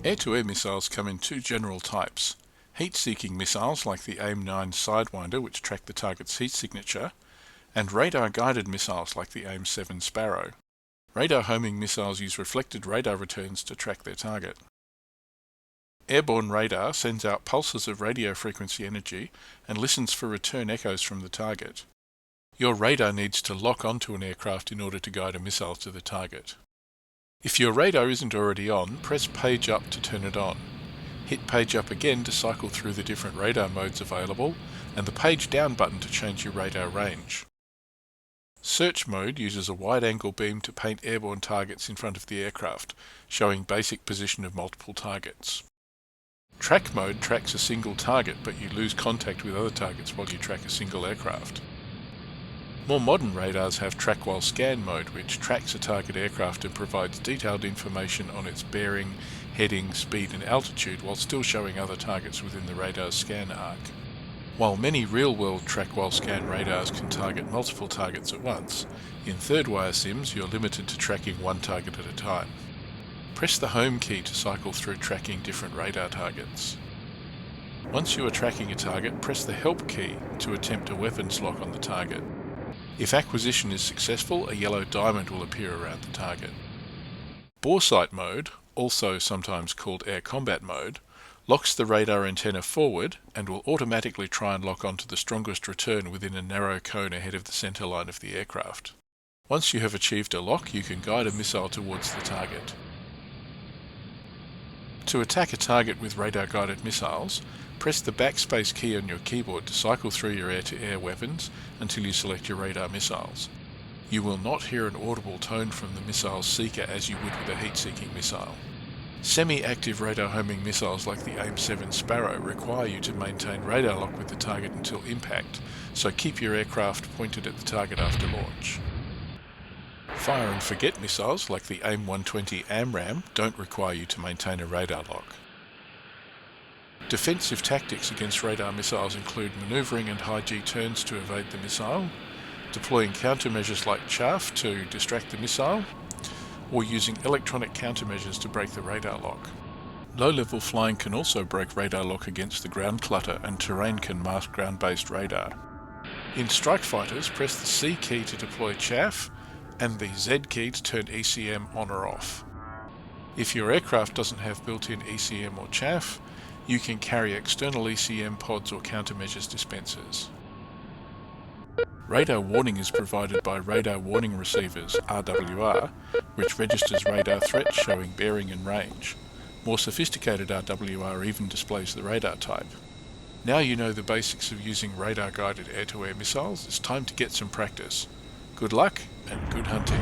Air-to-air missiles come in two general types: heat-seeking missiles like the AIM-9 Sidewinder, which track the target's heat signature, and radar-guided missiles like the AIM-7 Sparrow. Radar homing missiles use reflected radar returns to track their target. Airborne radar sends out pulses of radio frequency energy and listens for return echoes from the target. Your radar needs to lock onto an aircraft in order to guide a missile to the target. If your radar isn't already on, press page up to turn it on. Hit page up again to cycle through the different radar modes available, and the page down button to change your radar range. Search mode uses a wide-angle beam to paint airborne targets in front of the aircraft, showing basic position of multiple targets. Track mode tracks a single target, but you lose contact with other targets while you track a single aircraft. More modern radars have track while scan mode, which tracks a target aircraft and provides detailed information on its bearing, heading, speed and altitude while still showing other targets within the radar's scan arc. While many real-world track while scan radars can target multiple targets at once, in third-wire sims you're limited to tracking one target at a time. Press the Home key to cycle through tracking different radar targets. Once you are tracking a target, press the Help key to attempt a weapons lock on the target. If acquisition is successful, a yellow diamond will appear around the target. Boresight mode, also sometimes called air combat mode, locks the radar antenna forward and will automatically try and lock onto the strongest return within a narrow cone ahead of the center line of the aircraft. Once you have achieved a lock, you can guide a missile towards the target. To attack a target with radar-guided missiles, press the backspace key on your keyboard to cycle through your air-to-air weapons until you select your radar missiles. You will not hear an audible tone from the missile's seeker as you would with a heat-seeking missile. Semi-active radar homing missiles like the AIM-7 Sparrow require you to maintain radar lock with the target until impact, so keep your aircraft pointed at the target after launch. Fire and forget missiles like the AIM-120 AMRAAM don't require you to maintain a radar lock. Defensive tactics against radar missiles include manoeuvring and high-G turns to evade the missile, deploying countermeasures like chaff to distract the missile, or using electronic countermeasures to break the radar lock. Low-level flying can also break radar lock against the ground clutter, and terrain can mask ground-based radar. In strike fighters, press the C key to deploy chaff, and the Z key to turn ECM on or off. If your aircraft doesn't have built-in ECM or chaff, you can carry external ECM pods or countermeasures dispensers. Radar warning is provided by radar warning receivers, RWR, which registers radar threats showing bearing and range. More sophisticated RWR even displays the radar type. Now you know the basics of using radar-guided air-to-air missiles, it's time to get some practice. Good luck and good hunting.